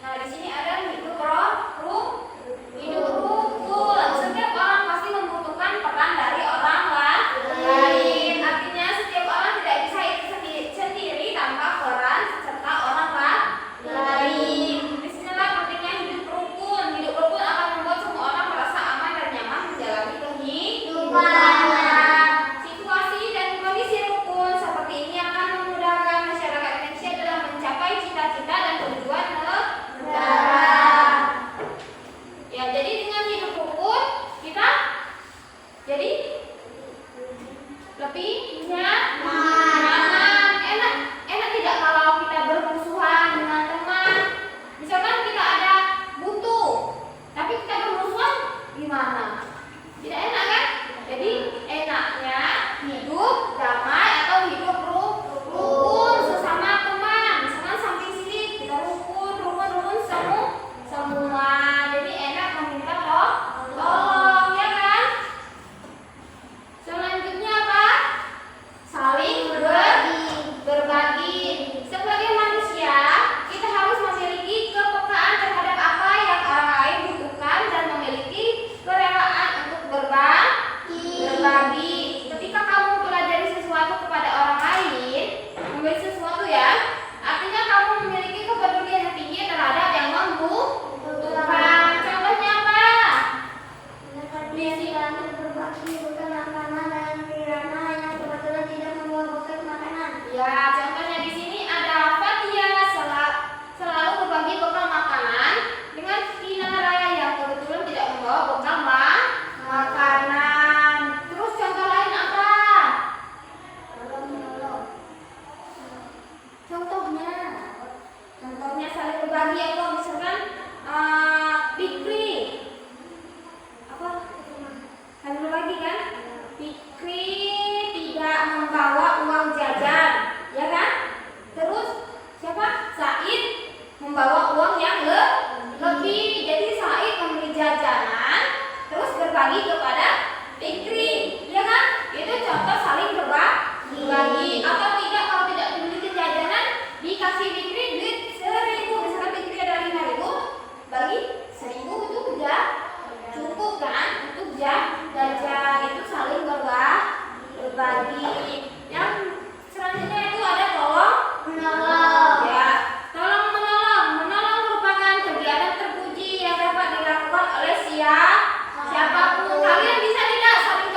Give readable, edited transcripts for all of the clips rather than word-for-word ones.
Nah, di sini ada hidup rukun. Setiap orang pasti membutuhkan peran dari orang lain. Artinya setiap orang tidak bisa hidup sendiri tanpa peran serta orang lain. Disinilah pentingnya hidup rukun. Hidup rukun akan membuat semua orang merasa aman dan nyaman menjalani kehidupan. Situasi dan kondisi rukun seperti ini akan memudahkan masyarakat Indonesia dalam mencapai cita-cita dan tujuan negara. Ya, jadi dengan hidup rukun kita jadi lebih nyaman. Enak tidak kalau kita bermusuhan dengan teman? Misalkan kita ada butuh, tapi kita bermusuhan gimana? Tidak enak kan? Jadi enaknya hidup damai atau hidup rukun sesama teman. Misalkan samping sini kita rukun semua. Jadi enak meminta tolong, ya kan? Selanjutnya apa? Saling berbagi. Sebagai manusia, kita harus memiliki kepekaan terhadap apa yang orang lain butuhkan dan memiliki kerelaan untuk berbagi. Ketika kamu mempelajari sesuatu kepada orang lain, memberi sesuatu ya, artinya kamu memiliki kepedulian yang tinggi terhadap yang membutuhkan. Contohnya apa? Di sini berbagi bukan makanan dan kirana yang kebetulan tidak membawa bekal makanan. Ya, contohnya di sini ada Fatia selalu berbagi bekal makanan dengan Kinara yang kebetulan tidak membawa bekal makanan. Terus contoh lain apa? Menolong. Contohnya saling berbagi atau misalkan Fikri apa? Saling berbagi kan? Fikri tidak membawa uang jajan, ya kan? Terus siapa? Said membawa uang yang lebih. Jadi Said membeli jajanan terus berbagi kepada Fikri, ya kan? Itu contoh saling berbagi. Atau tidak, kalau tidak dibelikan jajanan dikasih Fikri duit 1.000. Misalkan Fikri ada 5.000, bagi 1.000 itu udah cukup kan untuk jajan. Itu saling berbagi. Yang selanjutnya itu ada tolong menolong. Ya, tolong menolong merupakan kegiatan terpuji yang dapat dilakukan oleh siapapun. Kalian bisa tidak saling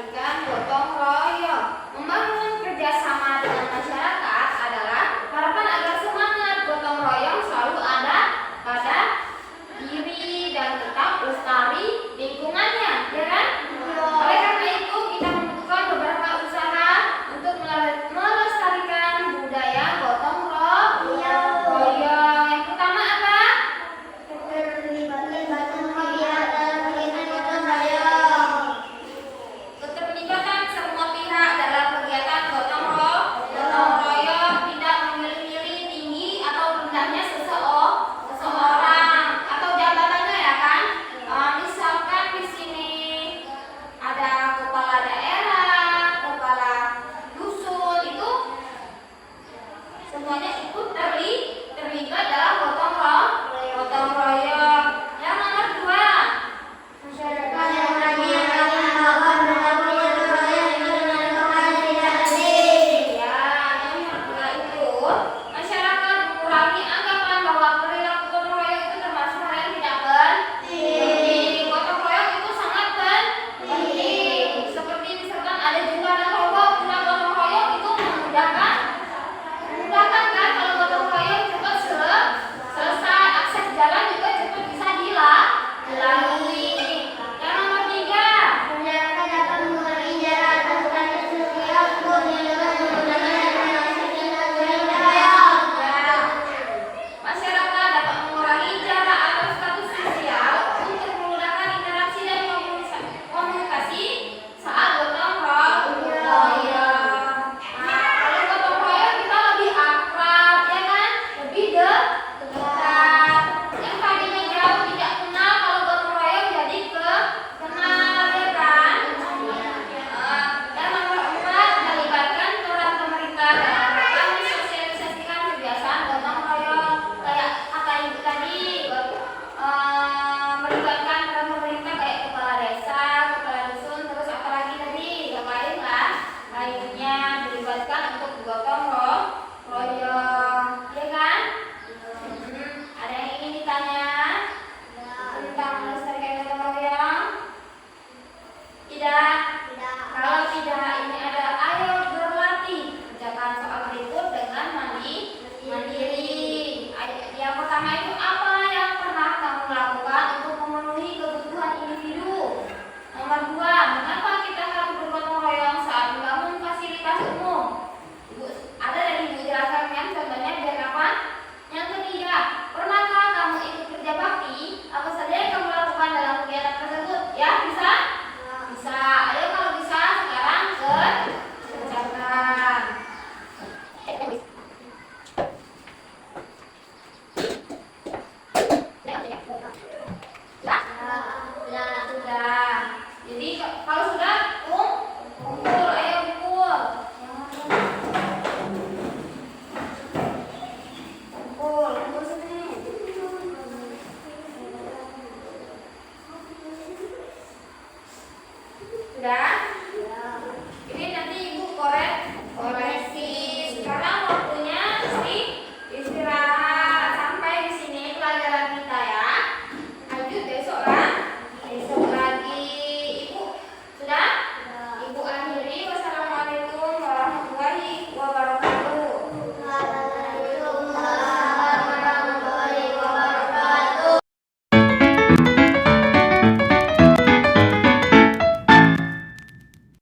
melestarikan gotong royong. Membangun kerjasama dengan masyarakat adalah harapan agar semangat gotong royong selalu ada pada diri dan tetap lestari lingkungannya, ya kan? Oleh karena itu kita membutuhkan beberapa usaha untuk melestarikan budaya gotong royong. Yang pertama apa? Keterlibatan semua pihak dalam kegiatan gotong royong, tidak memilih-milih tinggi atau rendahnya seseorang atau jabatannya, ya kan? Misalkan di sini ada kepala daerah, kepala dusun, itu semuanya ikut terlibat dalam gotong royong. Yang nomor 2, masyarakat yang masyarakat mengurangi anggapan bahwa perilaku gotong royong itu termasuk hal yang tidak penting. Gotong royong itu sangat penting. Seperti misalkan ada jembatan roboh, nah gotong royong itu memudahkan kan kalau gotong royong cepat selesai, akses jalan juga cepat bisa dilalui. Yang nomor 3, Masyarakat dapat mengurangi jarak antar status sosial untuk menggunakan masyarakat dapat mengurangi jarak atau status sosial untuk menggunakan interaksi dan komunikasi saat gotong royong. Kalau gotong royong kita lebih akrab, ya kan? Lebih dekat. Yang tadinya jauh tidak kenal, kalau gotong royong jadi kenal, ya kan? Dan nomor 4, melibatkan peran pemerintah dalam rangka mensosialisasikan kebiasaan gotong royong. Kayak kata ibu tadi, melibatkan peran pemerintah kayak kepala desa, kepala dusun, terus apa lagi tadi? Yang lain lah, lainnya melibatkan untuk gotong royong, ya kan? Ada yang ingin ditanya tentang melestarikan gotong royong? Tidak? Kalau tidak